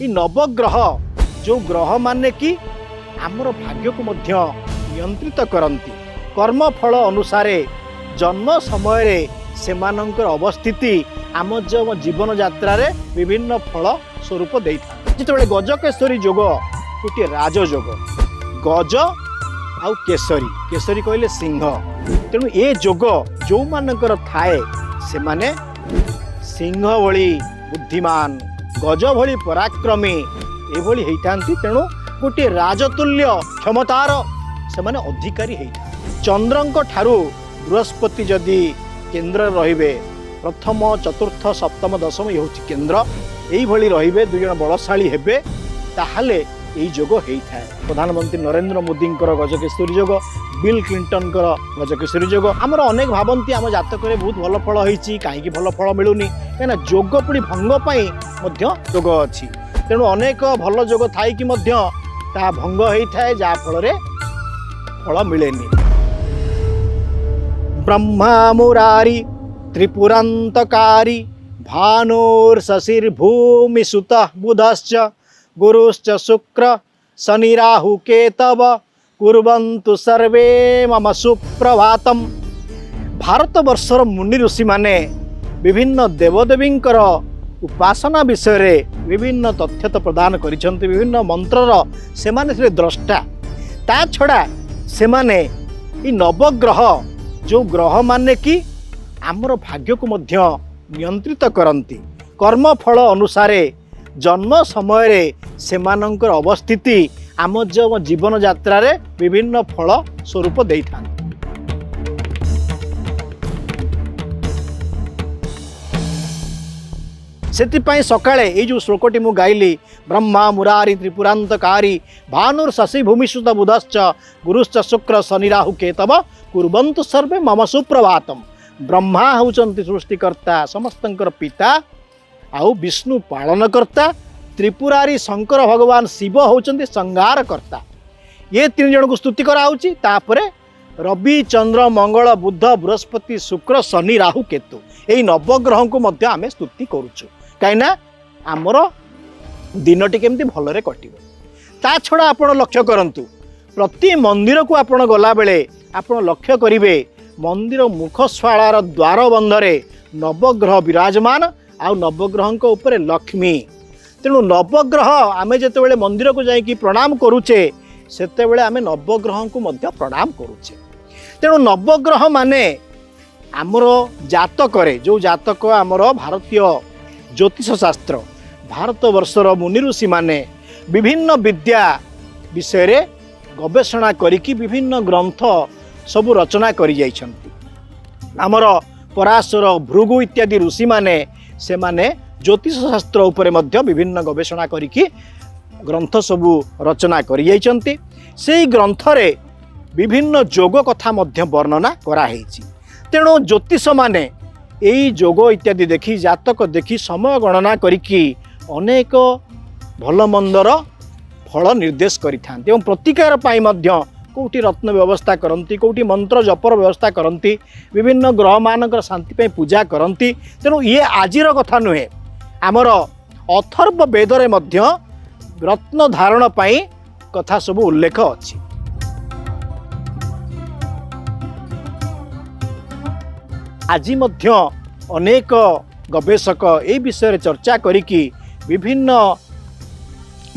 ये नवग्रह जो ग्रह माने कि आमर भाग्य को मध्य नियंत्रित करती कर्मफल अनुसार जन्म समय सेमानंकर अवस्थिति आम जो जीवन यात्रा रे विभिन्न फल स्वरूप दे था जिते गजकेशरी जोग गोटे राजयोग गज आउ केशरी केशरी कहले सिंह तेणु ए जोग जो मानकर थाए से माने सिंह भली बुद्धिमान गज भली पराक्रमी एभली होइथांती तेणु गोटे राजतुल्य क्षमतार से माने अधिकारी होइथा चंद्रंक ठारू बृहस्पति जदि केन्द्र रहिबे प्रथम चतुर्थ सप्तम दशम ये होची केन्द्र एई भली रहिबे दुई जन बलशाली हेबे ताहाले यही जोग होता है प्रधानमंत्री नरेंद्र मोदी गजकेशरी जोग बिल क्लिंटन गजकेशरी जोग आमर अनेक भावती आम जातक बहुत भल फल होती कहीं भल फल मिलूनी कहीं जोग पुणी भंग जोग अच्छी तेणु अनेक भल जोग थी भंग होता है जहाँफल फल मिलेनी ब्रह्मा मुरारी त्रिपुरांतकारी भानुर्शशिर्भूमि सुत बुधश्च गुरुश्च शुक्र शनि राहु केतव कुर्वन्तु सर्वे मम सुप्रभातम भारत वर्षर मुनि ऋषि माने विभिन्न देवदेवींकर उपासना विषय रे विभिन्न तथ्य तो प्रदान करिसंति विभिन्न मंत्रर से माने द्रष्टा ता छड़ा से माने ई नवग्रह जो ग्रह माने कि आमर भाग्य को मध्य नियंत्रित करती कर्मफल अनुसार जन्म समय सेमानंकर अवस्थिति आम जो जीवन यात्रा रे विभिन्न फल स्वरूप दे था से सकाळे ये जो श्लोकटी मु गाइली ब्रह्मा मुरारी त्रिपुरांतकारी भानुर शशि भूमिसुत बुधश्च गुरुश्च शुक्र शनि राहु केतव कुर्वन्तु सर्वे मम सुप्रभातम ब्रह्मा होचंती सृष्टिकर्ता समस्तंकर पिता आउ विष्णु पालनकर्ता त्रिपुरारी शंकर भगवान शिव होचंती संहारकर्ता ये तीन जन को स्तुति कराउची तापरे रवि चंद्र मंगल बुध बृहस्पति शुक्र शनि राहु केतु यही नवग्रह को मध्य आमे स्तुति करूछु कहीं आमर दिनटी केमती भलरे कटिबो ता छड़ा आपण लक्ष्य करंतु प्रति मंदिर को आपण गला बेले आपण लक्ष्य करिवे मंदिर मुखश्वालार द्वार बंधरे नवग्रह विराजमान आउ नवग्रह उपर लक्ष्मी तेणु नवग्रह आमे जेतेबेले मंदिर को जाइकी प्रणाम करूचे सेतेबेले आमे नवग्रह को मध्य प्रणाम करूचे तेणु नवग्रह माने आमर जातक जो जातक आमर भारतीय ज्योतिष शास्त्र भारत वर्षर मुनि ऋषि माने विभिन्न विद्या विषय रे गवेषणा करिकी विभिन्न ग्रंथ सबु रचना करि जाइछन्ति आमर पराशर भृगु इत्यादि ऋषि माने से माने ज्योतिष शास्त्र उपरे मध्य विभिन्न गवेषणा करिकी ग्रंथ सबु रचना करि जाइछन्ति सेही ग्रंथ रे विभिन्न जोग कथा मध्य वर्णना करा हेछि तेणु ज्योतिष माने एई जोग इत्यादि देखि जातक देखि समय गणना करिकी अनेक भल मंदर फल निर्देश करिथान्ति एवं प्रतिकार पाई मध्य कोटी रत्न व्यवस्था करती कोटी मंत्र जपर व्यवस्था करती विभिन्न ग्रह मानकर शांति पे पूजा करती तेणु ये आजिर कथा नुहे आमर अथर्व वेदरे मध्य रत्न धारण पाई कथा सब उल्लेख अछि आज मध्य अनेक गवेषक ए विषय चर्चा करिकी विभिन्न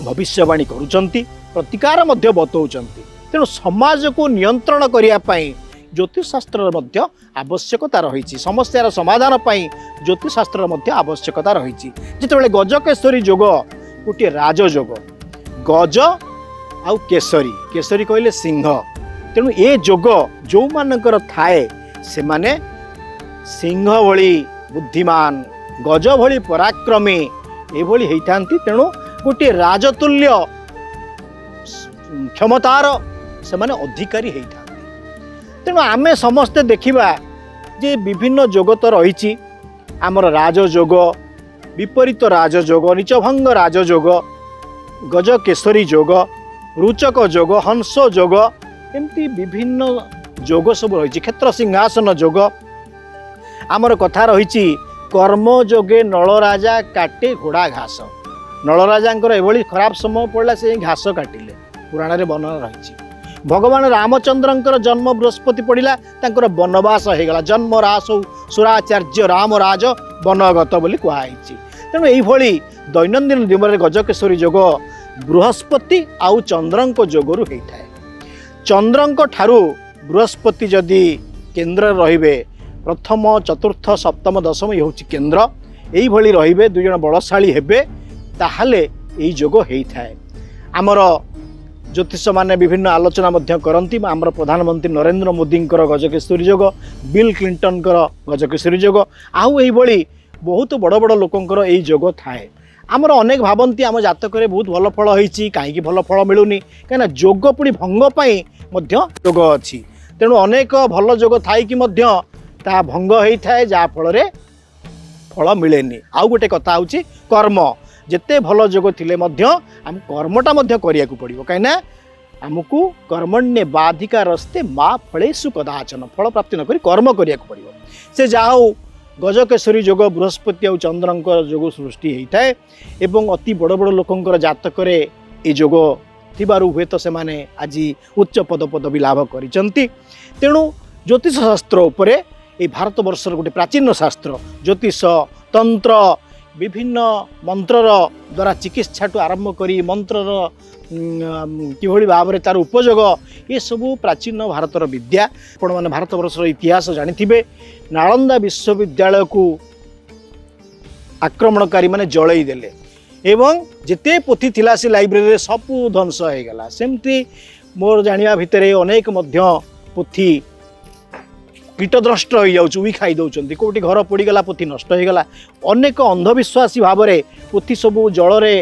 भविष्यवाणी करुचंती प्रतिकार मध्य बतौचंती तेणु समाज को नियंत्रण करने ज्योतिष शास्त्र आवश्यकता रही समस्यार समाधान ज्योतिष शास्त्र आवश्यकता रही जिते गजकेशरी जोग गोटे राजयोग गज आउ केशरी केशरी कहले सिंह तेणु ए जोग जो मानकर थाए से माने सिंह भली बुद्धिमान गज भली पराक्रमी एभली होइथांती तेणु गोटे राजतुल्य क्षमतार से माने अधिकारी होता तेणु आमे समस्ते देखिबा जे विभिन्न जोग तो रही आमर राजयोग विपरीत राजयोग नीचभंग राजयोग गजकेशरी जोग रुचक जोग हंस जोग एमती विभिन्न जोग सब रही क्षेत्र सिंहासन जोग आमर कथा रही कर्म जोगे नल राजा काटे घोड़ा घास नलराजांकर एभली खराब समय पड़ा से घास काटिले पुराण रे वर्णना रही। भगवान रामचंद्रंकर जन्म बृहस्पति पड़ा तांकर वनवास हो गला जन्म रासौ सुराचार्य राम राज वनगत बोली कहुई। तेणु यही दैनंदिन जीवन में गजकेशरी जोग बृहस्पति आउ चंद्रंक जोगरु होता है। चंद्रंक ठारू बृहस्पति जदि केन्द्र रहिबे प्रथम चतुर्थ सप्तम दशम ये हूँ केन्द्र यही रहिबे दुई जन बलशाली हेबे ताहले यही जोग होता है। आमर ज्योतिष माने विभिन्न आलोचना मध्य करती आमर प्रधानमंत्री नरेंद्र मोदी गजकेशरी जोग बिल क्लिंटन गजकेशरी जोग आउ यही बहुत बड़ बड़ लोकंकर यही जोग थाए। आमर अनेक भावती आम जातक बहुत भल फल होती कहीं भल फल मिलूनी कहीं जोग पुणी भंग जोग अच्छी। तेणु अनेक भल जोग थाई कि ता भंग होता है जहाँ फल फल मिलेनी। आउ गोटे कथा हूँ कर्म जिते भल जोग थिले आम कर्मटा करिया पड़ो कहीं आमको कर्मण्ये बाधिका रस्ते माँ फलेषु कदाचन फल प्राप्ति नक कर्म करिया पड़ो। से जहाँ गजकेशरी जोग बृहस्पति और चंद्रंक जोग सृष्टि होता है एवं अति बड़ बड़ लोकंकर जातक ये जोग थिबारु हुए तो सेमाने आज उच्च पद पदवी लाभ करिसंती। तेणु ज्योतिष शास्त्र उपरे ये भारत वर्षर गोटे प्राचीन शास्त्र ज्योतिष तंत्र विभिन्न मंत्रर द्वारा चिकित्सा ठू आरंभ करी मंत्रर किभली भाव में तार उपयोग ये सबू प्राचीन भारतर विद्या। आपण मैंने भारत वर्षर इतिहास जानी नालंदा विश्वविद्यालय को आक्रमणकारी माने जलई देले एवं जिते पोथी थिला से लाइब्रेरी सबू ध्वंस हो गला। सेमती मोर जानिया भितर अनेक मध्य पोथी कीटद्रष्ट हो जाऊँ उई खाई दौरान कौटी घर पोड़गला पोथी नष्ट हो गला। अनेक अंधविश्वासी भाव में पोथी सबू जलरे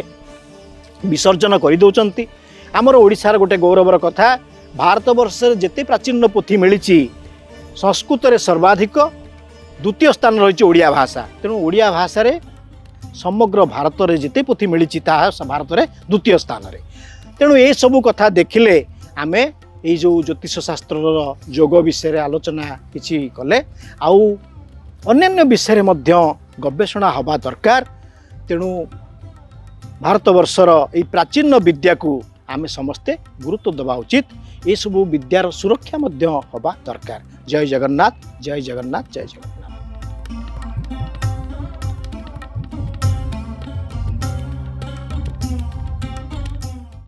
विसर्जन कर दौरान। आमर ओडिशार गोटे गौरवर कथा भारत वर्ष जिते प्राचीन पोथी मिली संस्कृत रे सर्वाधिक द्वितीय स्थान रही ओडिया भाषा। तेणु ओडिया भाषा रे समग्र भारत में जिते पोथी मिली भारत में द्वितीय स्थान रे। तेणु ये सबू कथा देखिले आमे ये जो ज्योतिष शास्त्र जोग विषय आलोचना किछि कले आउ अन्य विषय मध्य गवेषणा हवा दरकार। तेणु भारत वर्षर ये प्राचीन विद्या को आमे समस्ते गुरुत्व देवा उचित। ये सबू विद्यार सुरक्षा मध्य हवा दरकार। जय जगन्नाथ जय जगन्नाथ जय जगन्नाथ।